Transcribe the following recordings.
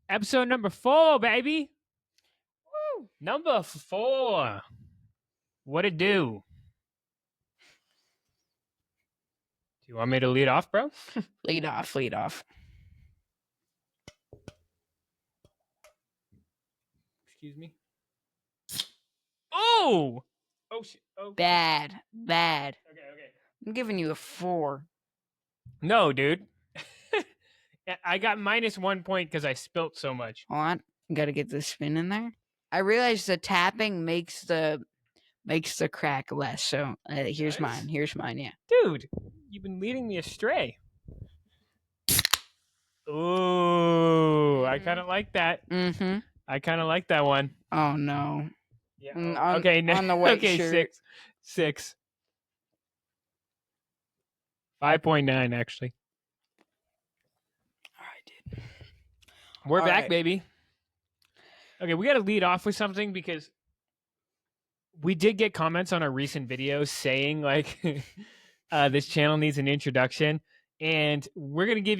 Episode number 4, baby. Woo. Number 4. What it do? Do you want me to lead off, bro? Lead off. Excuse me. Oh! Oh, shit. Oh. Bad. Okay. I'm giving you a 4. No, dude. I got minus 1 point because I spilt so much. Hold on. Gotta get the spin in there. I realized the tapping makes the crack less. So here's Nice. mine. Here's mine. Yeah. Dude, you've been leading me astray. Ooh, I kind of like that. Mm-hmm. I kind of like that one. Oh no. Yeah. Okay. On the white okay, shirt. 6. 5.9 actually. All right, dude. We're All back, right. baby. Okay, we got to lead off with something because we did get comments on our recent videos saying like this channel needs an introduction, and we're gonna give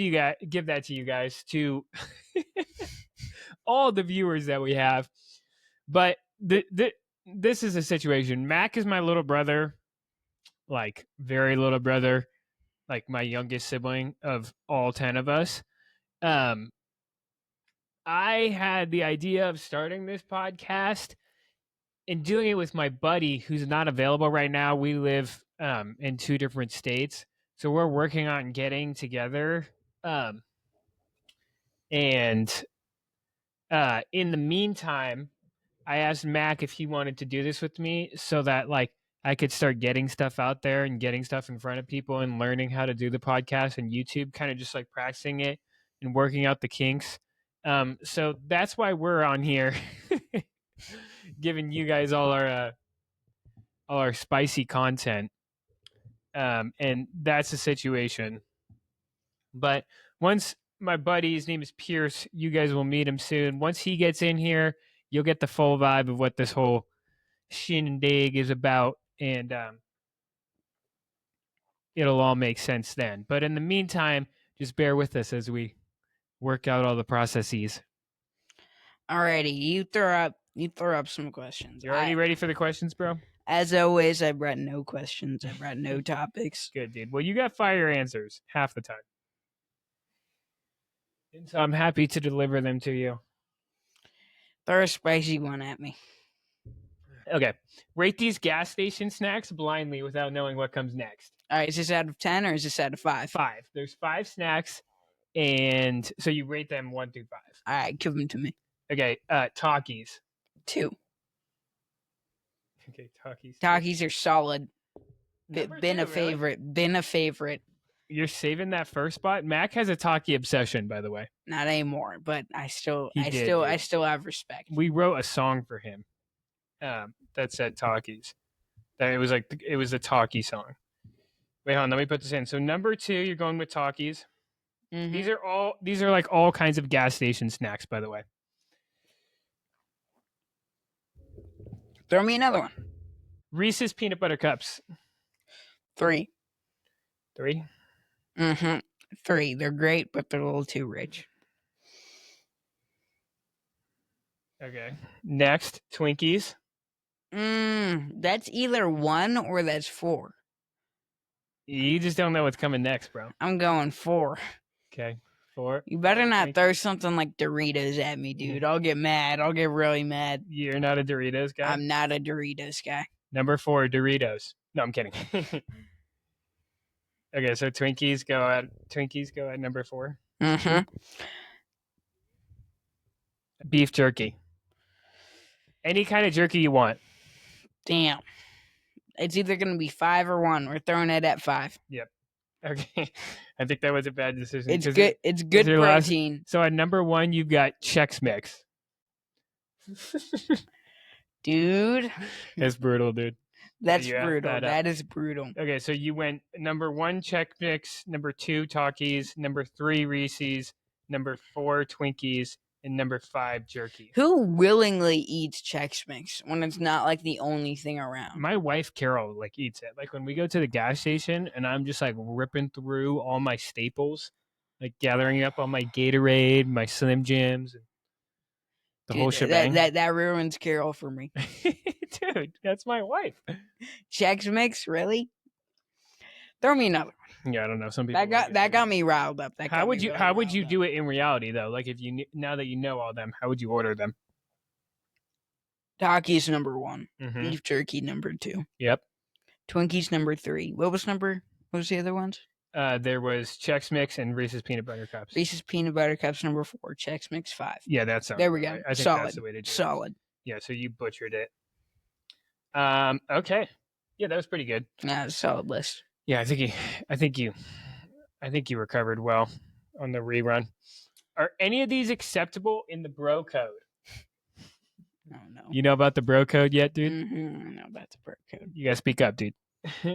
that to you guys, to all the viewers that we have. But this is a situation. Mac is my little brother, like very little brother, like my youngest sibling of all 10 of us. I had the idea of starting this podcast and doing it with my buddy who's not available right now. We live in 2 different states, so we're working on getting together. And in the meantime, I asked Mac if he wanted to do this with me so that like I could start getting stuff out there and getting stuff in front of people and learning how to do the podcast and YouTube, kind of just like practicing it and working out the kinks. So that's why we're on here, giving you guys all our spicy content. And that's the situation. But once my buddy, his name is Pierce, you guys will meet him soon. Once he gets in here, you'll get the full vibe of what this whole shindig is about, and it'll all make sense then. But in the meantime, just bear with us as we work out all the processes. Alrighty, you throw up some questions. You already ready for the questions, bro? As always, I brought no questions. I brought no topics. Good, dude. Well, you got fire answers half the time, and so I'm happy to deliver them to you. Throw a spicy one at me. Okay. Rate these gas station snacks blindly without knowing what comes next. All right, is this out of 10 or is this out of 5? 5. There's 5 snacks, and so you rate them 1 through 5. All right, give them to me. Okay. Takis. 2. Okay, Takis. Takis are solid. Number Been 2, a favorite. Really? Been a favorite. You're saving that first spot. Mac has a Taki obsession, by the way. Not anymore, but I still have respect. We wrote a song for him that said Takis. That it was a Taki song. Wait, hold on, let me put this in. So number 2, you're going with Takis. Mm-hmm. These are like all kinds of gas station snacks, by the way. Throw me another one. Reese's peanut butter cups. 3. 3? Mm-hmm. 3. They're great, but they're a little too rich. Okay. Next, Twinkies. That's either 1 or that's 4. You just don't know what's coming next, bro. I'm going 4. Okay. 4. You better not throw something like Doritos at me, dude. I'll get mad. I'll get really mad. You're not a Doritos guy? I'm not a Doritos guy. Number 4, Doritos. No, I'm kidding. Okay, so Twinkies go at number 4. Mm-hmm. Beef jerky. Any kind of jerky you want. Damn. It's either going to be 5 or 1. We're throwing it at 5. Yep. Okay. I think that was a bad decision. It's good. It's good protein. So at number 1, you've got Chex Mix. Dude. That's brutal, dude. That's brutal. That is brutal. Okay, so you went number 1, Chex Mix, number 2, Takis, number 3, Reese's, number 4, Twinkies, and number 5, jerky. Who willingly eats Chex Mix when it's not like the only thing around? My wife Carol like eats it. Like when we go to the gas station and I'm just like ripping through all my staples, like gathering up all my Gatorade, my Slim Jims, The Dude, whole shebang. that ruins Carol for me. Dude, that's my wife. Chex Mix, really? Throw me another one. Yeah, I don't know. Some people That got me riled up. How would you do it in reality though? Like if you now that you know all them, how would you order them? Takis number 1. Mm-hmm. Beef jerky number 2. Yep. Twinkies number 3. What was the other ones? There was Chex Mix and Reese's Peanut Butter Cups. Reese's Peanut Butter Cups number 4. Chex Mix 5. Yeah, that's there we go. I think Solid. that's the way to do it. Solid. Yeah, so you butchered it. Okay. Yeah, that was pretty good. Nah, solid list. Yeah, I think you recovered well on the rerun. Are any of these acceptable in the bro code? Oh, no. You know about the bro code yet, dude? Mm-hmm. I know about the bro code. You gotta speak up, dude.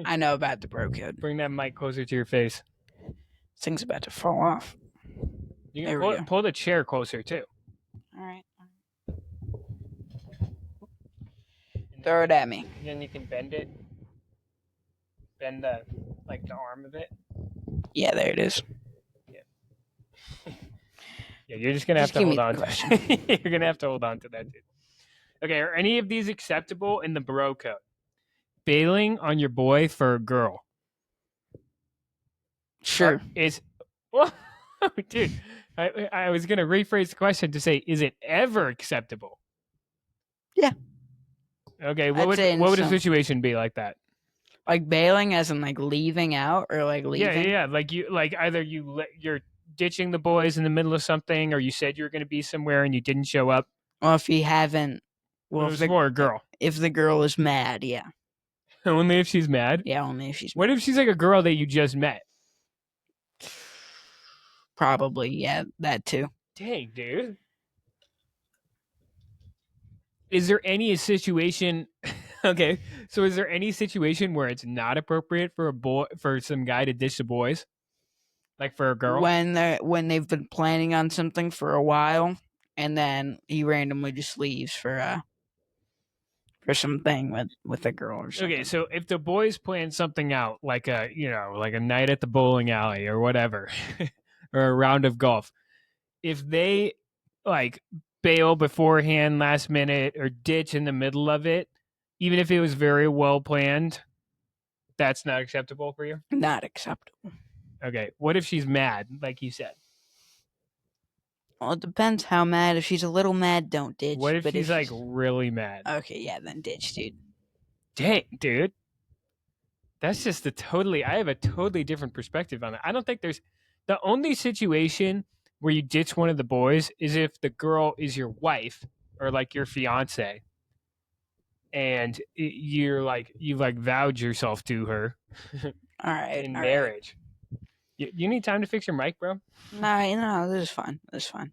I know about the bro code. Bring that mic closer to your face. This thing's about to fall off. You There can we go. pull the chair closer too. All right. Throw it at me. And then you can bend it. Bend the arm of it. Yeah, there it is. Yeah, you're just gonna have Just to give hold me on. the question. You're gonna have to hold on to that, dude. Okay, are any of these acceptable in the bro code? Bailing on your boy for a girl. Sure. Well, dude, I was gonna rephrase the question to say, is it ever acceptable? Yeah. Okay, I'd say in what would a some- situation be like that? Like bailing, as in like leaving out, or like leaving. Yeah. Like either you're ditching the boys in the middle of something, or you said you were gonna be somewhere and you didn't show up. Well, if you haven't, well, It was for a girl. if the girl is mad, yeah, Only if she's mad. yeah, only if she's What if she's like a girl that you just met? probably, yeah, that too. Dang, dude. Is there any situation? Okay, so is there any situation where it's not appropriate for some guy to ditch the boys, like for a girl? When they've been planning on something for a while, and then he randomly just leaves for something with a girl or something. Okay, so if the boys plan something out, like a night at the bowling alley or whatever, or a round of golf, if they like bail beforehand, last minute, or ditch in the middle of it, even if it was very well planned, that's not acceptable for you? Not acceptable. Okay, what if she's mad, like you said? Well, it depends how mad. If she's a little mad, don't ditch. What if but she's like really mad? okay, yeah, then ditch, dude. Dang, dude. That's just I have a totally different perspective on it. I don't think there's the only situation where you ditch one of the boys is if the girl is your wife or like your fiance, and you've like vowed yourself to her All right, in all right. marriage. You need time to fix your mic, bro? No, this is fine. This is fine.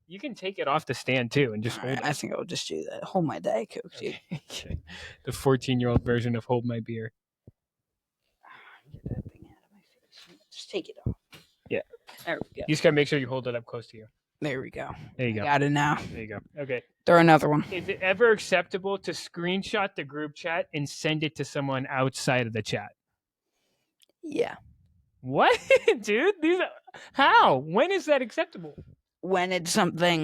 You can take it off the stand too and just All hold right, it. I think I'll just do that. Hold my Diet Coke, dude. Okay. The 14-year-old version of hold my beer. Get that thing out of my face. Just take it off. Yeah. There we go. You just gotta make sure you hold it up close to you. There we go. There you go. Got it now. There you go. Okay. Throw another one. Is it ever acceptable to screenshot the group chat and send it to someone outside of the chat? Yeah. What, dude? How? When is that acceptable? When it's something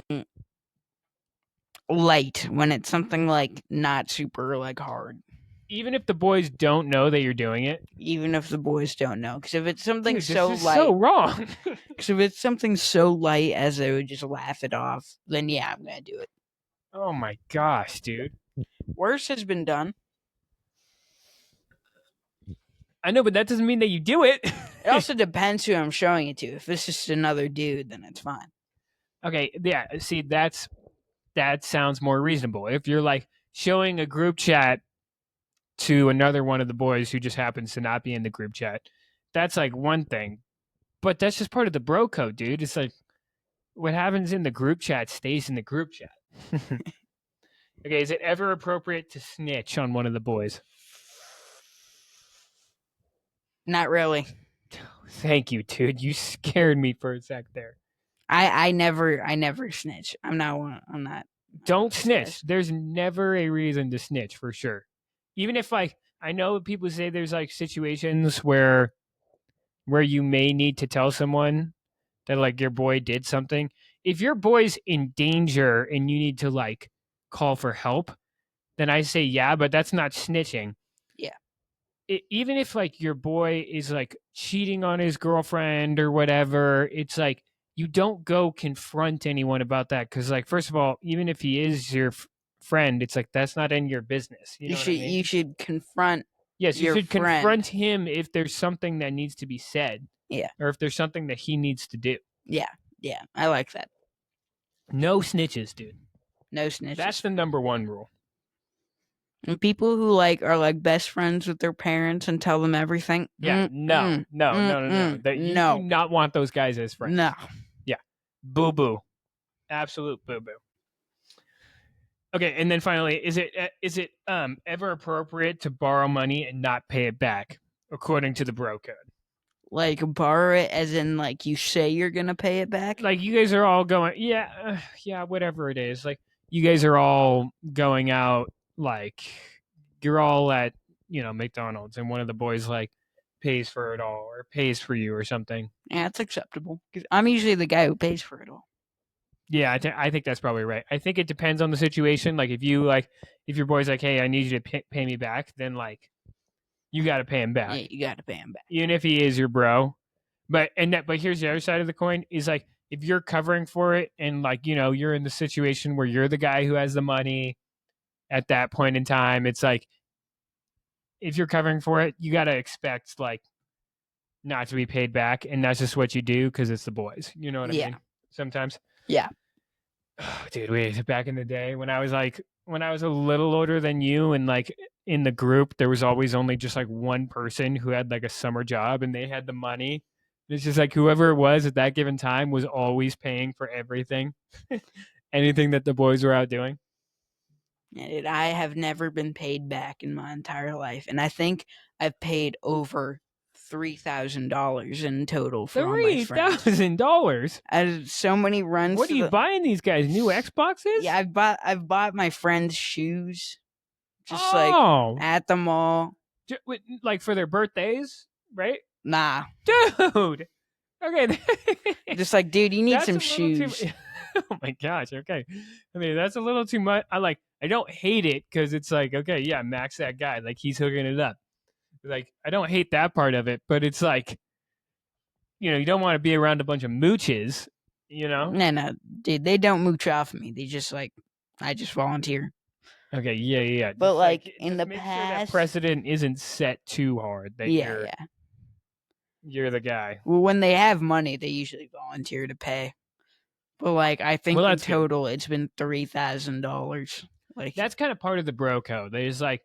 light, when it's something like not super like hard, Even if the boys don't know that you're doing it? even if the boys don't know. Because if it's something Dude, so this is light, so wrong. because if it's something so light as they would just laugh it off, then yeah, I'm gonna do it. Oh my gosh, dude. Worse has been done. I know, but that doesn't mean that you do it. It also depends who I'm showing it to. If it's just another dude, then it's fine. Okay, yeah. See, that sounds more reasonable. If you're like showing a group chat to another one of the boys who just happens to not be in the group chat, that's like one thing. But that's just part of the bro code, dude. It's like what happens in the group chat stays in the group chat. Okay, is it ever appropriate to snitch on one of the boys? Not really. Thank you, dude. You scared me for a sec there. I never snitch. I'm not. Don't snitch. There's never a reason to snitch for sure. Even if like I know people say there's like situations where you may need to tell someone that like your boy did something. if your boy's in danger and you need to like call for help, then I say yeah, but that's not snitching. Yeah. Even if like your boy is like cheating on his girlfriend or whatever, it's like you don't go confront anyone about that because like first of all, even if he is your friend, it's like that's not in your business. You know what I mean? You should confront. Yes, you your should friend. confront him if there's something that needs to be said. Yeah. Or if there's something that he needs to do. Yeah. I like that. No snitches, dude. No snitches. That's the number one rule. And people who like are like best friends with their parents and tell them everything. Yeah, no. You do not want those guys as friends. No. Yeah. Boo boo. Absolute boo boo. Okay, and then finally, is it ever appropriate to borrow money and not pay it back according to the bro code? Like borrow it as in like you say you're gonna pay it back? Like you guys are all going, yeah, whatever it is. Like you guys are all going out, like you're all at McDonald's, and one of the boys like pays for it all or pays for you or something. Yeah, it's acceptable. 'Cause I'm usually the guy who pays for it all. Yeah, I think that's probably right. I think it depends on the situation. Like if your boy's like, hey, I need you to pay me back, then like you got to pay him back. Yeah, you got to pay him back. Even if he is your bro. But here's the other side of the coin is like if you're covering for it and like, you're in the situation where you're the guy who has the money at that point in time, it's like if you're covering for it, you got to expect like not to be paid back, and that's just what you do because it's the boys. You know what I mean? Sometimes. Yeah. Oh, dude, back in the day when I was a little older than you, and like in the group, there was always only just like one person who had like a summer job and they had the money. It's just like whoever it was at that given time was always paying for everything, anything that the boys were out doing. And I have never been paid back in my entire life, and I think I've paid over $3,000 in total for all my friends. $3,000. I had so many runs. What are you buying these guys? New Xboxes? Yeah, I've bought my friends shoes, just like at the mall, like for their birthdays, right? Nah, dude. Okay, just like, dude, you need some shoes. Oh my gosh. Okay, I mean that's a little too much. I don't hate it because it's like, okay, yeah, Max that guy, like he's hooking it up. Like I don't hate that part of it, but it's like, you don't want to be around a bunch of mooches, No, dude, they don't mooch off me. They just like, I just volunteer. Okay, yeah. But just like in the make past, sure that precedent isn't set too hard. That you're the guy. Well, when they have money, they usually volunteer to pay. But like, I think in total, it's been $3,000. Like that's kind of part of the bro code. Is like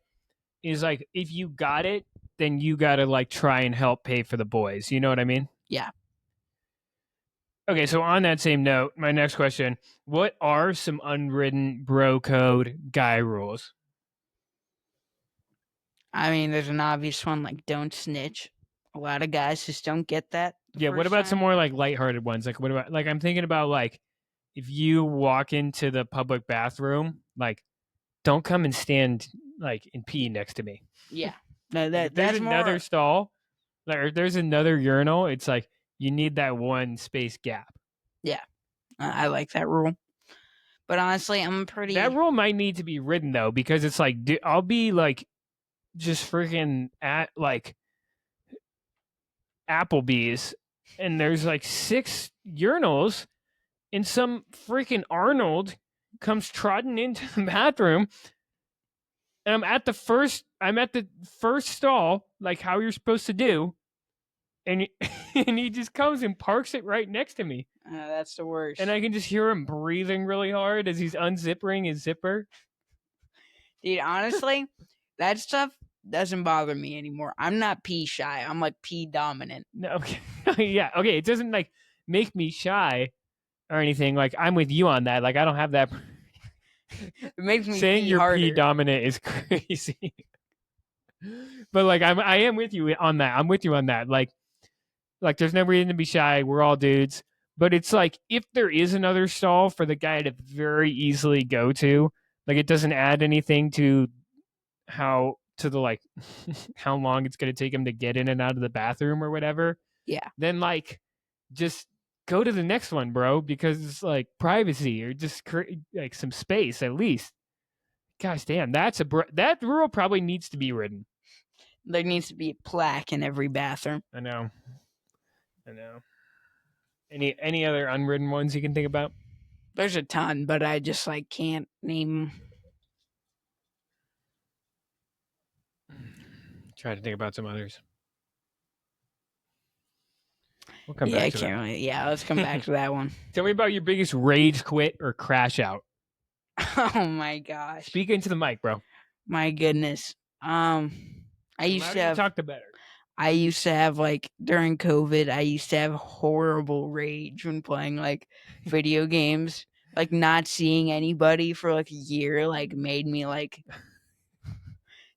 if you got it, then you got to like try and help pay for the boys. You know what I mean? Yeah. Okay, so on that same note, my next question: what are some unwritten bro code guy rules? I mean, there's an obvious one like don't snitch. A lot of guys just don't get that. Yeah, what about some more like lighthearted ones? Like what about I'm thinking about like if you walk into the public bathroom, like don't come and stand like and pee next to me. Yeah. No, that's another stall, like or there's another urinal, it's like you need that one space gap. Yeah. I like that rule. But honestly, that rule might need to be written though, because it's like I'll be like just freaking at like Applebee's and there's like 6 urinals and some freaking Arnold comes trotting into the bathroom and I'm at the first stall, like how you're supposed to do, and he just comes and parks it right next to me. That's the worst. And I can just hear him breathing really hard as he's unzipping his zipper. Dude, honestly, that stuff doesn't bother me anymore. I'm not pee shy. I'm like pee dominant. No, okay. Yeah, okay. It doesn't like make me shy or anything. Like I'm with you on that. Like I don't have that. It makes me saying you're harder. pee dominant is crazy. But like I am with you on that. I'm with you on that. Like there's no reason to be shy. We're all dudes. But it's like if there is another stall for the guy to very easily go to, like it doesn't add anything to how long it's going to take him to get in and out of the bathroom or whatever. Yeah. Then like just go to the next one, bro, because it's like privacy or just like some space at least. Gosh damn, that rule probably needs to be written. There needs to be a plaque in every bathroom. I know. Any other unwritten ones you can think about? There's a ton, but I just like can't name. Try to think about some others. We'll come Yeah, I back to can't that. really. Yeah, let's come back to that one. Tell me about your biggest rage quit or crash out. Oh my gosh. Speak into the mic, bro. My goodness. I The used louder to you have. talk, the better. I used to have like during COVID. I used to have horrible rage when playing like video games. Like not seeing anybody for like a year like made me like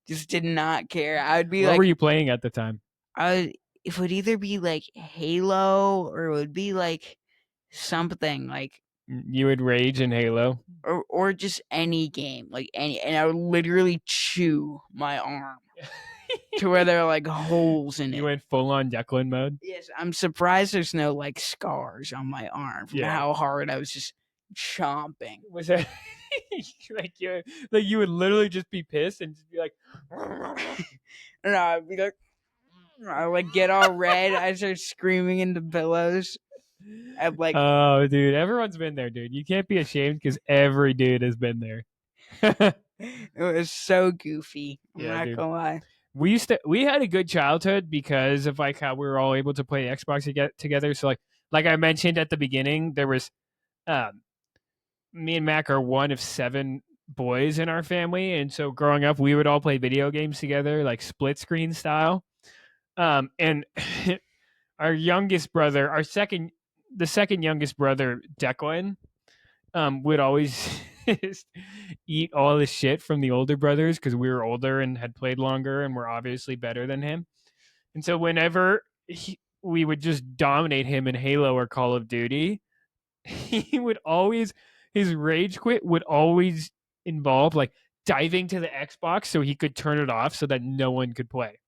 just did not care. I would be What like, were you playing at the time? it would either be like Halo or it would be like something like You would rage in Halo. or just any game like any, and I would literally chew my arm to where there are like holes in it. You went full on Declan mode. Yes, I'm surprised there's no like scars on my arm from Yeah. how hard I was just chomping. Was that like you would literally just be pissed and just be like, And I'd be like, I like get all red. I start screaming into pillows. I'd like, oh, dude, everyone's been there, dude. You can't be ashamed because every dude has been there. it was so goofy. I'm Yeah, not dude. gonna lie. We had a good childhood because of like how we were all able to play Xbox together. So like I mentioned at the beginning, there was me and Mac are one of 7 boys in our family, and so growing up, we would all play video games together, like split screen style. And our youngest brother, the second youngest brother, Declan, would always just eat all the shit from the older brothers because we were older and had played longer and were obviously better than him. And so whenever we would just dominate him in Halo or Call of Duty, he would always, his rage quit would always involve like diving to the Xbox so he could turn it off so that no one could play.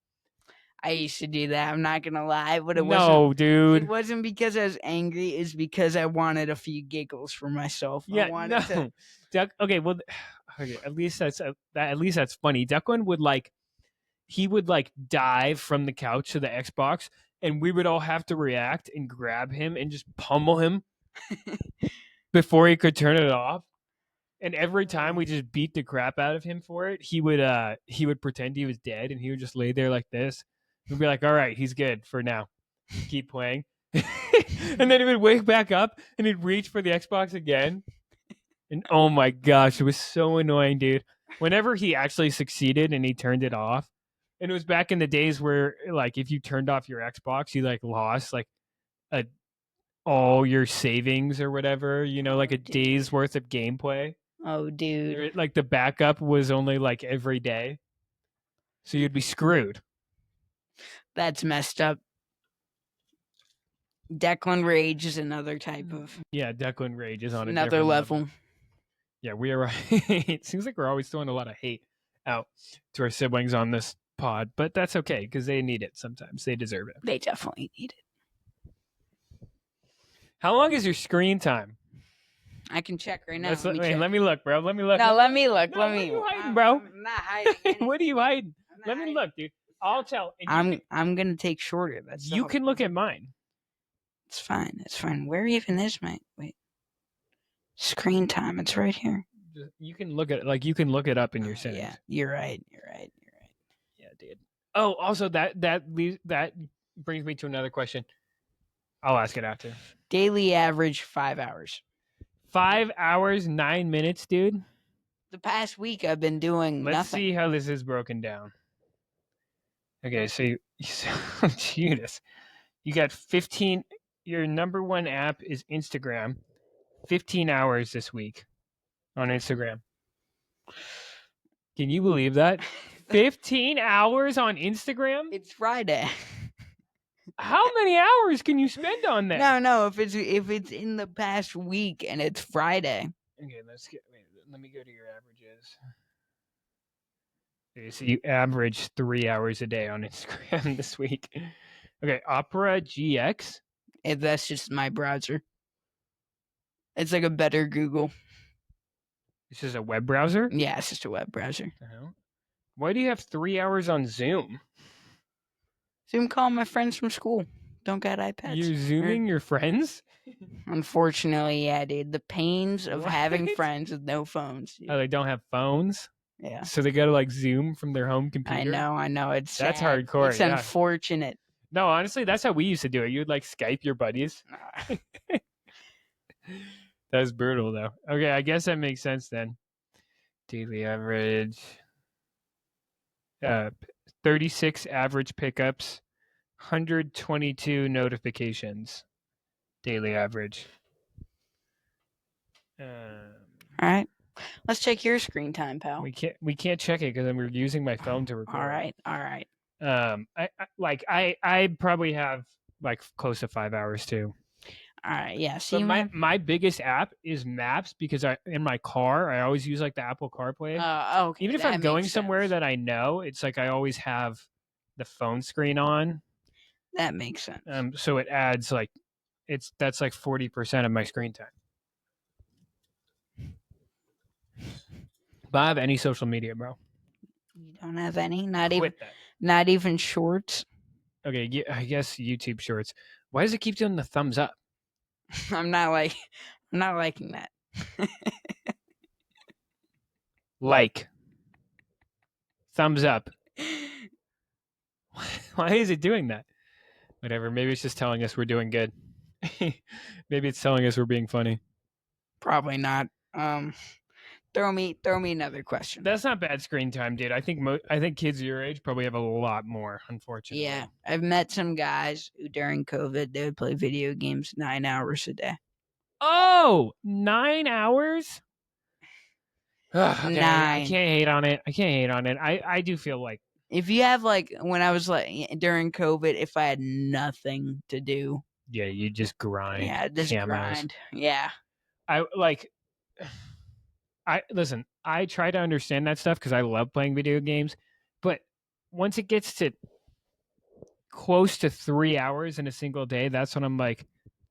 I used to do that. I'm not gonna lie, but it No, wasn't. dude. It wasn't because I was angry. It's because I wanted a few giggles for myself. Yeah, I wanted no. to. Okay, well, okay, at least that's funny. Declan would like, he would like dive from the couch to the Xbox, and we would all have to react and grab him and just pummel him before he could turn it off. And every time we just beat the crap out of him for it, he would pretend he was dead, and he would just lay there like this. We'd be like, "All right, he's good for now. Keep playing." And then he would wake back up and he'd reach for the Xbox again. And oh my gosh, it was so annoying, dude. Whenever he actually succeeded and he turned it off, and it was back in the days where like if you turned off your Xbox, you like lost like all your savings or whatever, like a day's worth of gameplay. Oh, dude. Like the backup was only like every day. So you'd be screwed. That's messed up. Declan Rage is another type of Yeah, Declan Rage is on another different level. Yeah, we are. It seems like we're always throwing a lot of hate out to our siblings on this pod, but that's okay because they need it sometimes. They deserve it. They definitely need it. How long is your screen time? I can check right now. Let me look, bro. Let me look. No, let me look. No, Let what me. are you hiding, bro? I'm not hiding. What are you hiding? Let me hiding. look, dude. I'll tell. I'm gonna take shorter. That's You can look at mine. It's fine. It's fine. Where even is my screen time? It's right here. You can look at it. Like you can look it up in your settings. Yeah, you're right. Yeah, dude. Oh, also that brings me to another question. I'll ask it after. Daily average 5 hours. 5 hours, 9 minutes, dude. The past week I've been doing Let's nothing. see how this is broken down. Okay, so Judas, you got 15. Your number one app is Instagram. 15 hours this week on Instagram. Can you believe that? 15 hours on Instagram? It's Friday. How many hours can you spend on that? No. If it's in the past week and it's Friday. Okay, let me go to your averages. Okay, so you average 3 hours a day on Instagram this week. Okay, Opera GX. That's just my browser. It's like a better Google. This is a web browser? Yeah, it's just a web browser. Why do you have 3 hours on Zoom? Zoom call my friends from school. Don't got iPads. You're Zooming your friends? Unfortunately, yeah, dude. The pains of having What? friends with no phones. Dude. Oh, they don't have phones? Yeah. So they gotta like Zoom from their home computer? I know. It's That's sad. hardcore, It's yeah. unfortunate. No, honestly, that's how we used to do it. You'd like Skype your buddies. That's brutal though. Okay, I guess that makes sense then. Daily average. 36 average pickups, 122 notifications. Daily average. All right. Let's check your screen time, pal. We can't check it because we're using my phone to record. All right. I probably have like close to 5 hours too. All right, yeah. See, But my biggest app is Maps because in my car I always use like the Apple CarPlay. Okay. Even if I'm going somewhere that I know, it's like I always have the phone screen on. That makes sense. So it adds like that's like 40% of my screen time. But I have any social media, bro. You don't have any? Not Quit that. Not even shorts? Okay, I guess YouTube Shorts. Why does it keep doing the thumbs up? I'm not liking that. Like. Thumbs up. Why is it doing that? Whatever. Maybe it's just telling us we're doing good. Maybe it's telling us we're being funny. Probably not. Throw me another question. That's not bad screen time, dude. I think kids your age probably have a lot more, unfortunately. Yeah, I've met some guys who during COVID they would play video games 9 hours a day. Oh, 9 hours? Okay, 9. I can't hate on it. I do feel like if you have like when I was like during COVID, if I had nothing to do, yeah, you just grind. Yeah, just grind. Yeah. Listen, I try to understand that stuff because I love playing video games, but once it gets to close to 3 hours in a single day, that's when I'm like,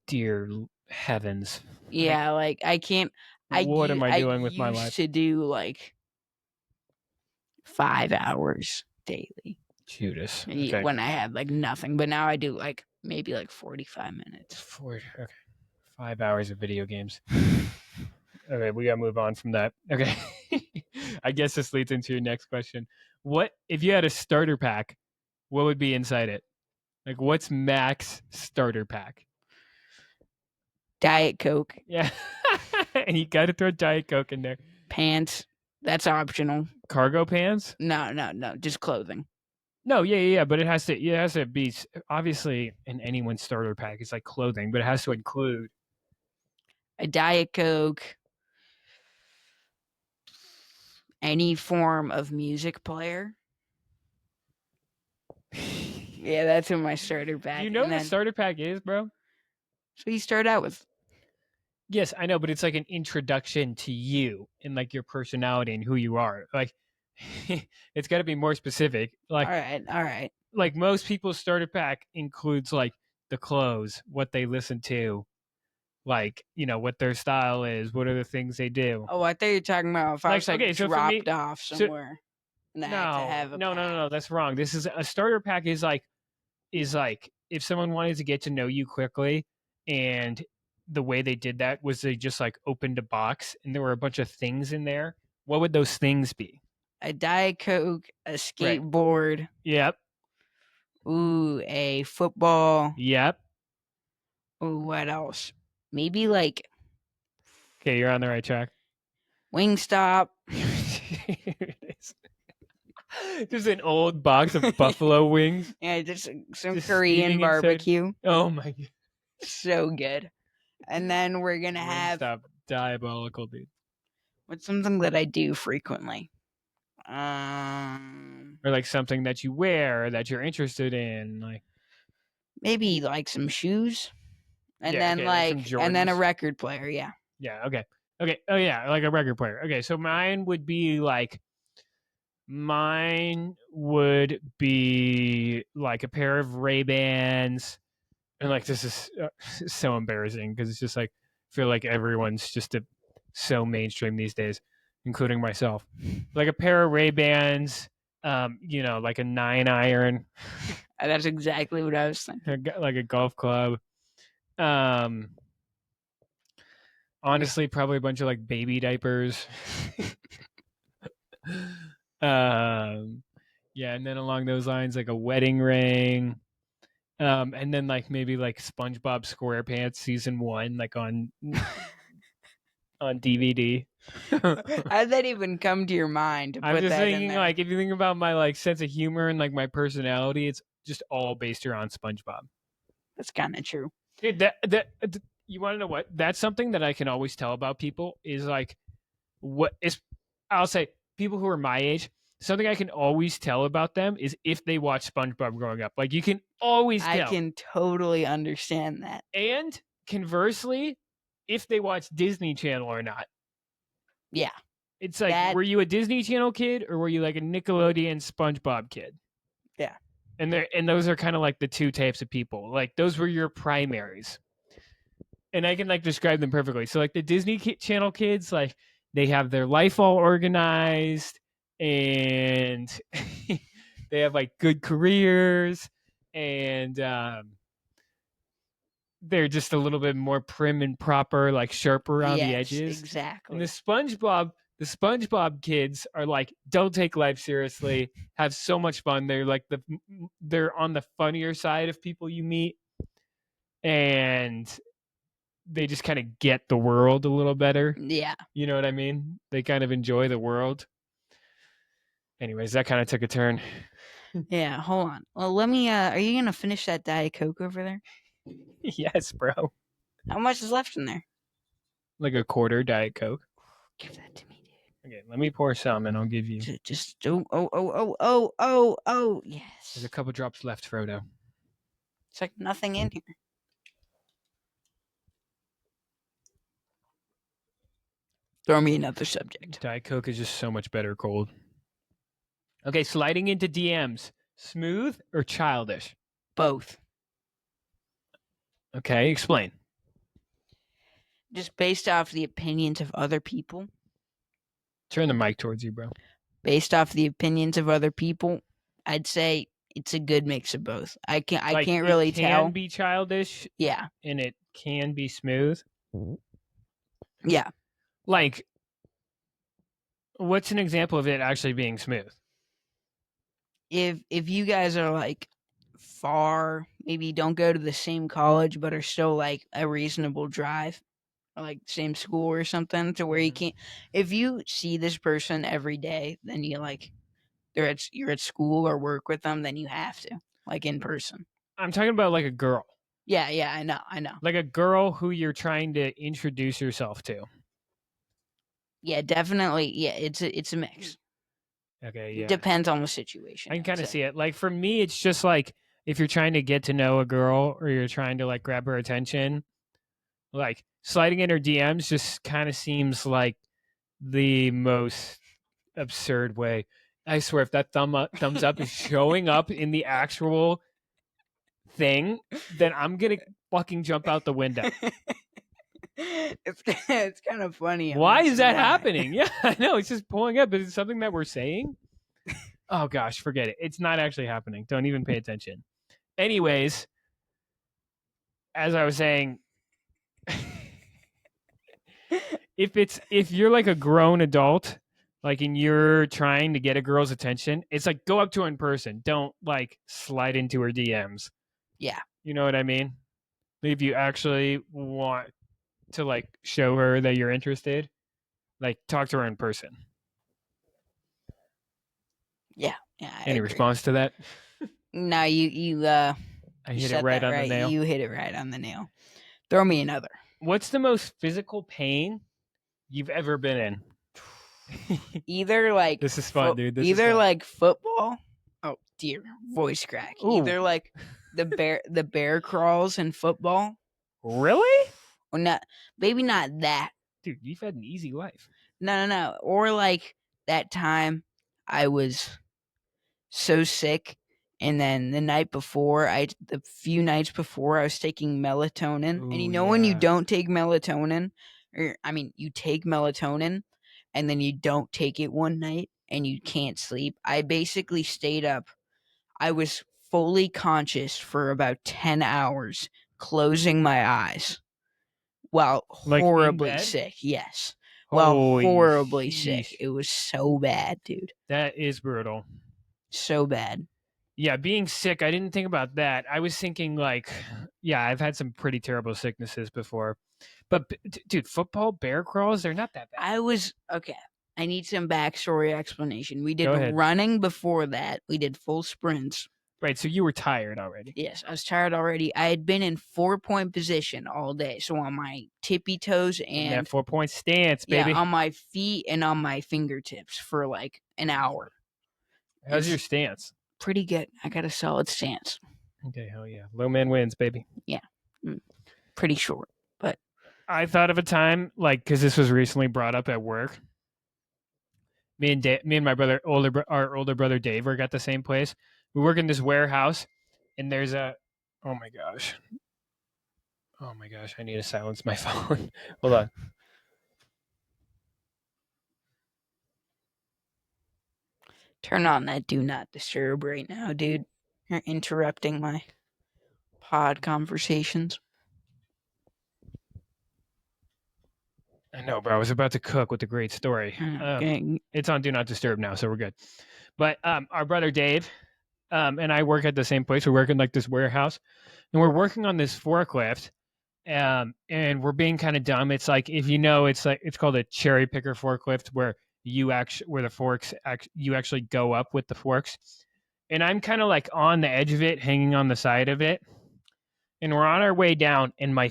dear heavens. Yeah, like I can't. What am I doing with my life? I used to do like 5 hours daily. Judas. Okay. When I had like nothing, but now I do like maybe like 45 minutes. Okay. 5 hours of video games. Okay, we gotta move on from that. Okay. I guess this leads into your next question. What if you had a starter pack, what would be inside it? Like what's Mac's starter pack? Diet Coke. Yeah. And you gotta throw Diet Coke in there. Pants. That's optional. Cargo pants? No. Just clothing. No, yeah, but it has to be obviously in anyone's starter pack. It's like clothing, but it has to include a Diet Coke, any form of music player. Yeah, that's in my starter pack. You know what a starter pack is, bro? So you start out with. Yes, I know, but it's like an introduction to you and like your personality and who you are. Like, it's got to be more specific. Like, all right. Like most people's starter pack includes like the clothes, what they listen to, like what their style is, what are the things they do. Oh, I thought you were talking about if I was so dropped off somewhere. No, that's wrong. This is a starter pack is like if someone wanted to get to know you quickly, and the way they did that was they just like opened a box and there were a bunch of things in there. What would those things be? A Diet Coke, a skateboard. Right. Yep. Ooh, a football. Yep. Ooh, what else? Maybe like. Okay, you're on the right track. Wingstop. Just an old box of buffalo wings. Yeah, just some Korean barbecue. Oh my god. So good. And then we're going to have. Wingstop, diabolical, dude. What's something that I do frequently? Or like something that you wear that you're interested in, like maybe like some shoes, and then and then a record player. Yeah. Yeah. Okay. Oh yeah, like a record player. Okay, so mine would be like a pair of Ray-Bans, And like this is so embarrassing because it's just like I feel like everyone's just so mainstream these days, including myself. Like a pair of Ray-Bans, like a 9-iron, That's exactly what I was thinking. like a golf club. Um, honestly, probably a bunch of like baby diapers. Yeah, and then along those lines, like a wedding ring. And then like maybe like SpongeBob SquarePants season 1, like on DVD. How did that even come to your mind to I'm put just that in thinking there? like if you think about my like sense of humor and like my personality, it's just all based around SpongeBob. That's kind of true. Dude, you want to know what? That's something that I can always tell about people is like what is I'll say people who are my age, something I can always tell about them is if they watch SpongeBob growing up. Like you can always tell. I can totally understand that. And conversely, if they watch Disney Channel or not. Yeah. It's like, were you a Disney Channel kid or were you like a Nickelodeon SpongeBob kid? Yeah. And those are kind of like the two types of people. Like those were your primaries. And I can like describe them perfectly. So like the Disney Channel kids, like they have their life all organized and they have like good careers and they're just a little bit more prim and proper, like sharp around the edges. Exactly. And the SpongeBob kids are like, don't take life seriously, have so much fun. They're like they're on the funnier side of people you meet, and they just kind of get the world a little better. Yeah. You know what I mean? They kind of enjoy the world. Anyways, that kind of took a turn. Yeah, hold on. Well, let me are you going to finish that Diet Coke over there? Yes, bro. How much is left in there? Like a quarter Diet Coke. Give that to me, dude. Okay, let me pour some and I'll give you. Just yes. There's a couple drops left, Frodo. It's like nothing in here. Throw me another subject. Diet Coke is just so much better cold. Okay, sliding into DMs. Smooth or childish? Both. Okay, explain. Just based off the opinions of other people. Turn the mic towards you, bro. Based off the opinions of other people, I'd say it's a good mix of both. I can't really tell. It can be childish. Yeah. And it can be smooth. Yeah. Like, what's an example of it actually being smooth? If you guys are like far, maybe don't go to the same college, but are still like a reasonable drive, or like same school or something, to where you can't. If you see this person every day, then you like you're at school or work with them, then you have to like in person. I'm talking about like a girl. Yeah, I know. Like a girl who you're trying to introduce yourself to. Yeah, definitely. Yeah, it's a mix. Okay, yeah. It depends on the situation. I can kind of see it. Like for me, it's just like if you're trying to get to know a girl or you're trying to like grab her attention, like sliding in her DMs just kind of seems like the most absurd way. I swear, if that thumbs up is showing up in the actual thing, then I'm gonna fucking jump out the window. It's kind of funny. Why is that happening? Yeah, I know. It's just pulling up. Is it something that we're saying? Oh gosh, forget it. It's not actually happening. Don't even pay attention. Anyways, as I was saying, if you're like a grown adult, like and you're trying to get a girl's attention, it's like go up to her in person. Don't like slide into her DMs. Yeah. You know what I mean? If you actually want to like show her that you're interested, like talk to her in person. Yeah. Any response to that? No, you I hit it right on the nail. You hit it right on the nail. Throw me another. What's the most physical pain you've ever been in? Either like this is fun, dude. Either like football. Oh dear, voice crack. Ooh. Either like the bear crawls in football. Really? Or not? Maybe not that. Dude, you've had an easy life. No. Or like that time I was so sick And then the few nights before, I was taking melatonin. And you Ooh, know when you yeah. don't take melatonin, you take melatonin and then you don't take it one night and you can't sleep. I basically stayed up. I was fully conscious for about 10 hours, closing my eyes while Like in horribly bed? sick. Yes. While Holy horribly sick. sheesh. It was so bad, dude. That is brutal. So bad. Yeah, being sick, I didn't think about that. I was thinking like, yeah, I've had some pretty terrible sicknesses before. But dude, football bear crawls, they're not that bad. Okay. I need some backstory explanation. We did Go ahead. running before that. We did full sprints. Right, so you were tired already. Yes, I was tired already. I had been in 4-point position all day. So on my tippy toes In that and 4-point stance, baby. on my feet and on my fingertips for like an hour. How's your It's stance? pretty good. I got a solid stance. Okay, hell yeah. Low man wins, baby. Pretty short. But I thought of a time, like, because this was recently brought up at work. Me and my brother, our older brother Dave, work at the same place. We work in this warehouse, and there's a, oh my gosh, I need to silence my phone. Hold on. turn on that do not disturb right now, dude. You're interrupting my pod conversations. I know, bro. I was about to cook with a great story. Okay. It's on Do Not Disturb now, so we're good. But our brother Dave and I work at the same place. We work in like this warehouse, and we're working on this forklift. And we're being kind of dumb. It's like, if you know, it's called a cherry picker forklift, where you actually go up with the forks. And I'm kind of like on the edge of it, hanging on the side of it. And we're on our way down, and my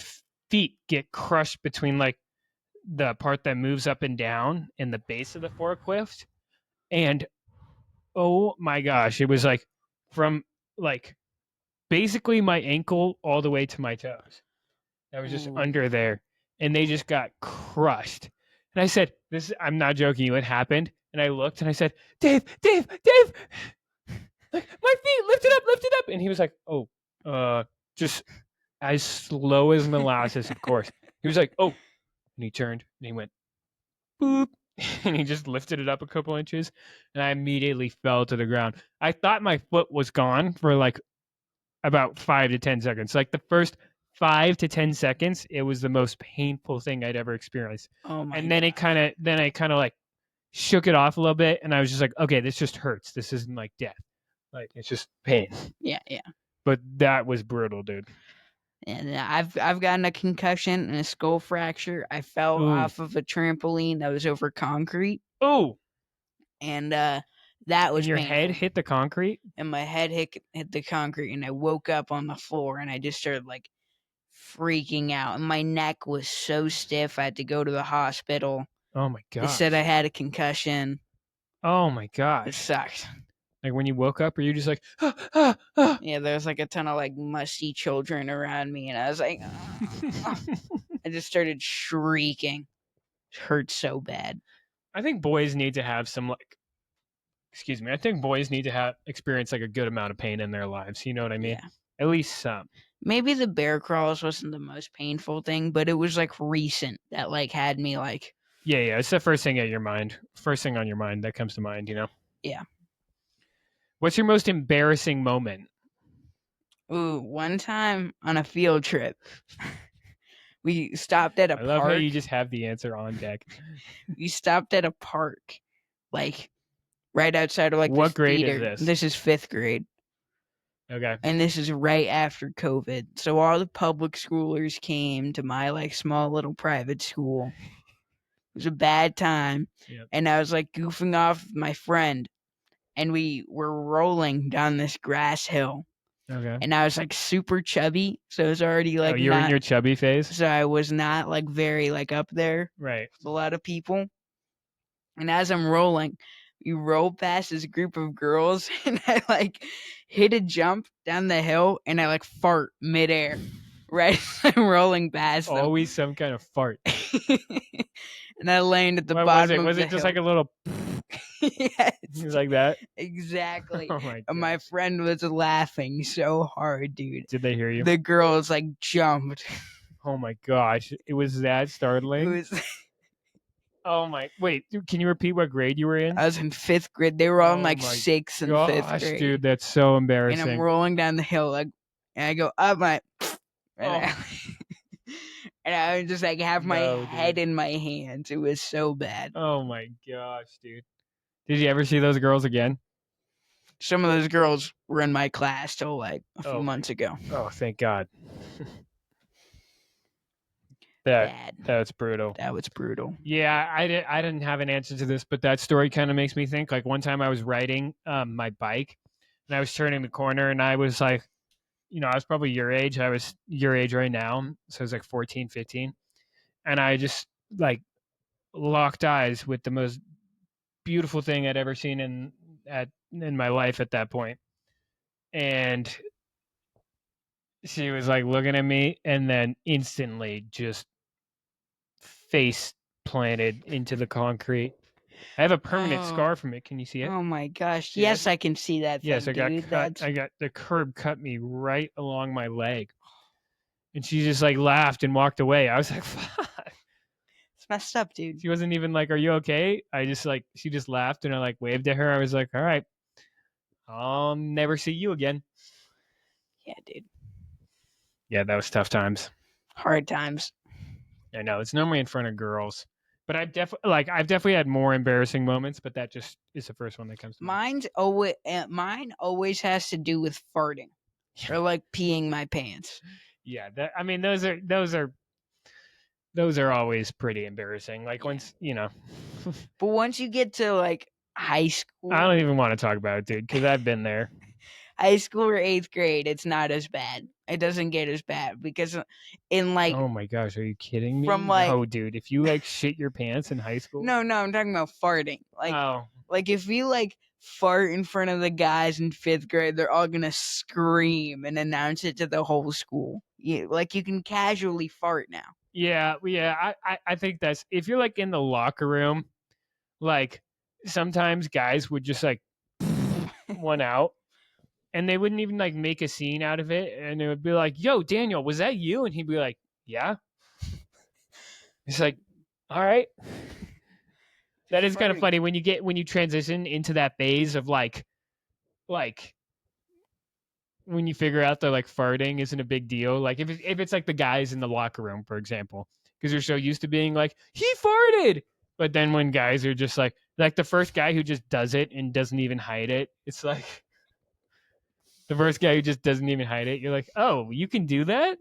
feet get crushed between like the part that moves up and down and the base of the forklift. And oh my gosh, it was like from like basically my ankle all the way to my toes. I was just Ooh. under there, and they just got crushed. And I said, I'm not joking you, it happened. And I looked and I said, Dave, like, my feet, lift it up. And he was like, oh, just as slow as molasses, of course. He was like, oh, and he turned and he went, boop. And he just lifted it up a couple inches, and I immediately fell to the ground. I thought my foot was gone for like about 5 to 10 seconds. Like the first 5 to 10 seconds, it was the most painful thing I'd ever experienced. Oh my And then I kind of like shook it off a little bit, and I was just like, okay, this just hurts. This isn't like death. Like, it's just pain. Yeah. But that was brutal, dude. And I've gotten a concussion and a skull fracture. I fell Ooh. off of a trampoline that was over concrete. Oh, And that was your painful. head hit the concrete? And my head hit the concrete, and I woke up on the floor, and I just started like freaking out. And my neck was so stiff, I had to go to the hospital. Oh my They god. said I had a concussion. Oh my It gosh. sucked. Like when you woke up, were you just like, Yeah, there was like a ton of like musty children around me, and I was like, I just started shrieking. It hurt so bad. I think boys need to have some like, excuse me, I think boys need to have experience like a good amount of pain in their lives. You know what I mean? Yeah. At least some. Maybe the bear crawls wasn't the most painful thing, but it was like recent that like had me like, Yeah. It's the first thing on your mind that comes to mind, you know? Yeah. What's your most embarrassing moment? ooh, one time on a field trip, we stopped at a I love park. how you just have the answer on deck. We stopped at a park, like right outside of like What this grade is theater. this? This is 5th grade. Okay. And this is right after COVID. So all the public schoolers came to my like small little private school. It was a bad time. Yep. And I was like goofing off with my friend, and we were rolling down this grass hill. Okay. And I was like super chubby. So it was already like you're in your chubby phase? So I was not like very like up there Right. with a lot of people. And as I'm rolling, we rolled past this group of girls, and I like hit a jump down the hill, and I like fart midair, right? as I'm rolling past them. Always some kind of fart. And I landed at the What bottom was it? of Was the it just hill. like a little Yes, He's like that. exactly. Oh my And my gosh. friend was laughing so hard, dude. Did they hear you? The girls like jumped. Oh my gosh. It was that It startling. was. Oh my. Wait, can you repeat what grade you were in? I was in 5th grade. They were all in Oh like my 6th and 5th Gosh, grade. dude, that's so And I'm embarrassing. rolling down the hill like, and I go up my, and, Oh. I, and I would just like have my No, head dude. in my hands. It was so bad. Oh my gosh, dude. Did you ever see those girls again? Some of those girls were in my class till like a few Oh my- months ago. Oh, thank God. Bad. That's brutal. That was brutal. Yeah, I didn't have an answer to this, but that story kind of makes me think. Like one time I was riding my bike, and I was turning the corner, and I was like, I was probably your age. I was your age right now, so I was like 14, 15, and I just like locked eyes with the most beautiful thing I'd ever seen in my life at that point, and she was like looking at me, and then instantly just face planted into the concrete. I have a permanent Oh. scar from it. Can you see it? Oh my gosh. See that? Yes, I can see that Yes, thing, I got dude. cut. That's I got the curb cut me right along my leg, and she just like laughed and walked away. I was like, "Fuck." it's messed up, dude. She wasn't even like, "Are you okay?" I just like she just laughed, and I like waved at her. I was like, "All right, I'll never see you again." Yeah, dude. Yeah, that was tough times. Hard times. I know it's normally in front of girls, but I've definitely had more embarrassing moments, but that just is the first one that comes to mind. Mine always has to do with farting or like peeing my pants. Yeah, I mean those are always pretty embarrassing. Like Yeah. once But once you get to like high school, I don't even want to talk about it, dude, because I've been there. high school or 8th grade, it's not as bad. It doesn't get as bad because in like Oh my gosh, are you kidding me? from like No, dude, if you like shit your pants in high school. no, I'm talking about farting. Like if you like fart in front of the guys in 5th grade, they're all gonna scream and announce it to the whole school. You can casually fart now. Yeah. I think that's if you're like in the locker room, like sometimes guys would just like one out, and they wouldn't even like make a scene out of it, and it would be like, "Yo, Daniel, was that you?" And he'd be like, "Yeah." It's like, all right. That is kind of Farting. funny when you transition into that phase of like when you figure out that like farting isn't a big deal. Like if it's like the guys in the locker room, for example, because you're so used to being like he farted, but then when guys are just like the first guy who just does it and doesn't even hide it, it's like the first guy who just doesn't even hide it. You're like, oh, you can do that?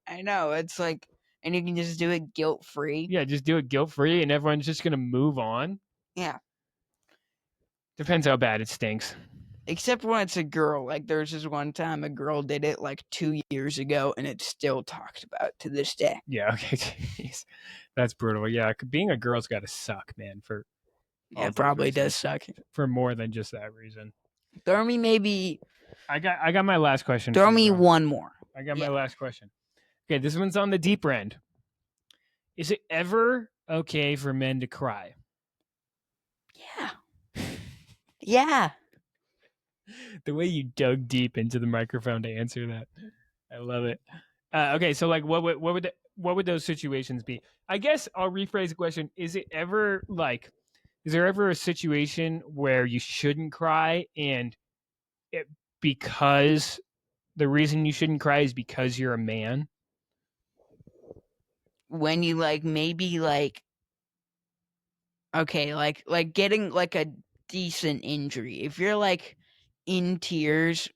I know, it's like, and you can just do it guilt free. Yeah, just do it guilt free, and everyone's just gonna move on. Yeah. Depends how bad it stinks. Except when it's a girl. Like there's this one time a girl did it like 2 years ago, and it's still talked about to this day. Yeah, okay, jeez. That's brutal. Yeah, being a girl's got to suck, man, for all Yeah, it those probably does reasons. suck. For more than just that reason. Throw me maybe. I got my last question. Throw for you, me bro. one more. I got Yeah. my last question. Okay, this one's on the deeper end. Is it ever okay for men to cry? Yeah. Yeah. The way you dug deep into the microphone to answer that, I love it. Okay, so like, what would those situations be? I guess I'll rephrase the question: is there ever a situation where you shouldn't cry, and because the reason you shouldn't cry is because you're a man? When you like maybe like okay, like getting like a decent injury. If you're like in tears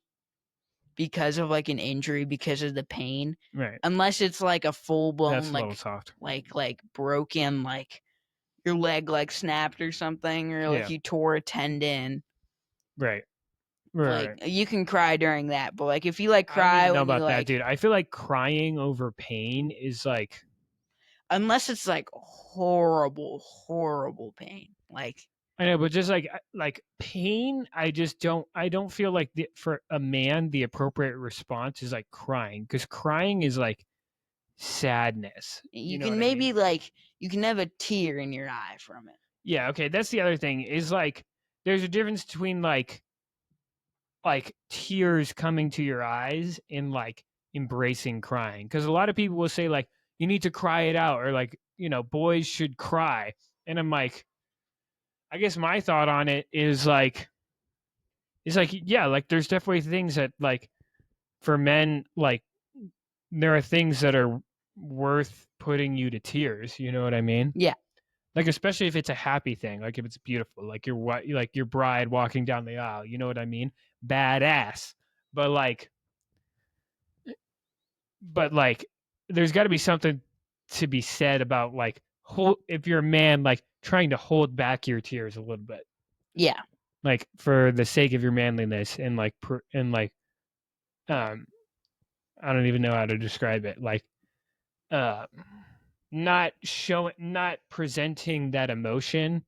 because of like an injury because of the pain, Right. unless it's like a full That's blown a little soft. like broken like your leg like snapped or something, or like Yeah. you tore a tendon. Right. Like you can cry during that, but like if you like I don't cry even know when you about that, like, dude. I feel like crying over pain is like, unless it's like horrible pain, like I know, but just like pain, I don't feel like for a man the appropriate response is like crying, because crying is like sadness. you know can what I maybe mean? like you can have a tear in your eye from it. Yeah, okay, that's the other thing is like there's a difference between like tears coming to your eyes and like embracing crying. Because a lot of people will say like you need to cry it out or like, boys should cry. And I'm like, I guess my thought on it is like, yeah, like there's definitely things that like for men, like there are things that are worth putting you to tears. You know what I mean? Yeah. Like especially if it's a happy thing, like if it's beautiful, like your bride walking down the aisle. You know what I mean? Badass. But like, there's got to be something to be said about like if you're a man, like trying to hold back your tears a little bit, Yeah. like for the sake of your manliness and like um I don't even know how to describe it. Like, uh, not presenting that emotion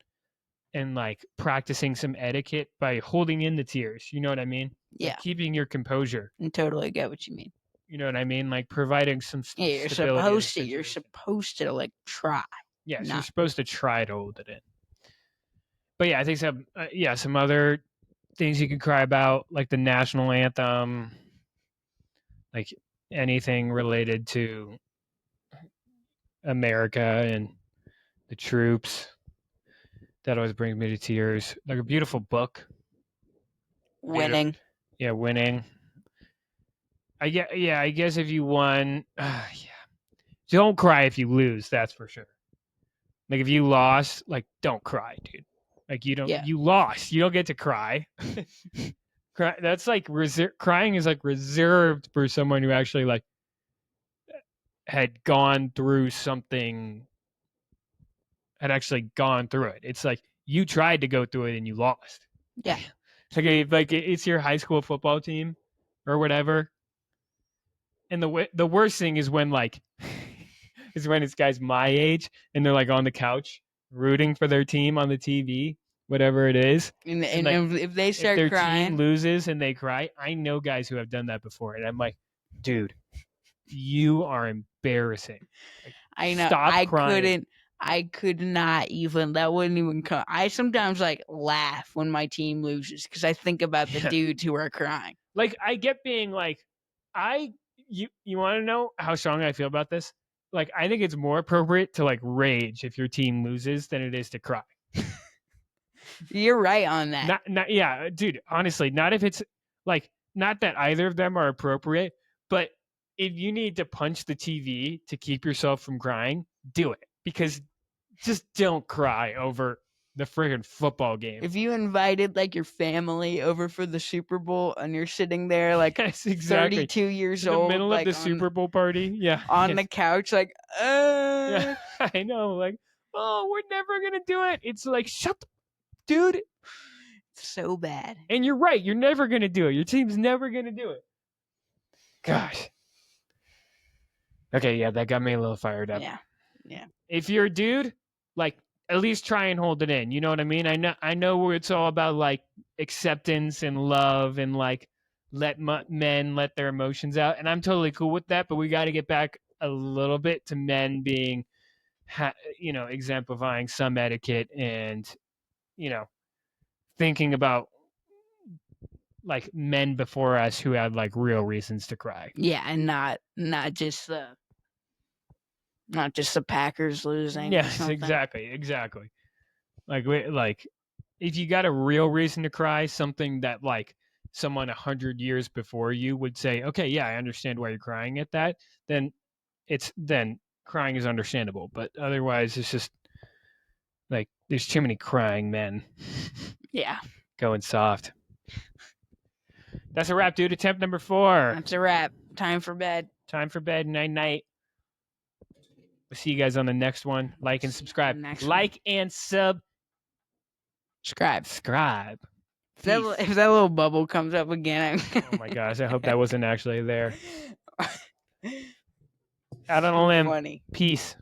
and like practicing some etiquette by holding in the tears. You know what I mean? Yeah. Like keeping your composure. I totally get what you mean. You know what I mean? Like providing some Yeah, you're stability. supposed to like try. Yes, you're not. supposed to try to hold it in. But yeah, I think some other things you could cry about, like the national anthem, like anything related to America and the troops. That always brings me to tears. Like a beautiful book. Winning. Yeah, winning. I guess if you won, yeah. Don't cry if you lose, that's for sure. Like if you lost, like don't cry, dude. Like you lost. You don't get to cry. That's like crying is like reserved for someone who actually like had gone through something, had actually gone through it. It's like you tried to go through it and you lost. Yeah. It's like it's your high school football team or whatever. And the worst thing is when like is when it's guys my age and they're like on the couch rooting for their team on the TV, whatever it is. And like, if they start if their crying, team loses and they cry, I know guys who have done that before, and I'm like, dude, you are embarrassing. Like, I know. Stop crying. I could not even. That wouldn't even come. I sometimes like laugh when my team loses because I think about the dudes who are crying. Like I get being like, you want to know how strong I feel about this? Like I think it's more appropriate to like rage if your team loses than it is to cry. You're right on that. Not yeah, dude. Honestly, not if it's like not that either of them are appropriate, but if you need to punch the TV to keep yourself from crying, do it because just don't cry over the friggin' football game. If you invited like your family over for the Super Bowl and you're sitting there like yes, exactly. 32 years in the old, middle like of the Super Bowl party, yeah, on the couch, like, yeah, I know, like, oh, we're never gonna do it. It's like, shut the dude. It's so bad. And you're right, you're never gonna do it. Your team's never gonna do it. Gosh. Okay, yeah, that got me a little fired up. Yeah. If you're a dude, like at least try and hold it in. You know what I mean? I know where it's all about like acceptance and love and like let men let their emotions out, and I'm totally cool with that. But we got to get back a little bit to men being, exemplifying some etiquette and, thinking about like men before us who had like real reasons to cry. Yeah, and not just the Packers losing. Yes, exactly. Like if you got a real reason to cry, something that like someone 100 years before you would say, okay, yeah, I understand why you're crying at that, then crying is understandable. But otherwise, it's just like there's too many crying men. Yeah. Going soft. That's a wrap, dude. Attempt number 4. That's a wrap. Time for bed. Night. We'll see you guys on the next one. Like and subscribe. Like and subscribe. If that little bubble comes up again. Oh my gosh, I hope that wasn't actually there. Out on a limb. Funny. Peace.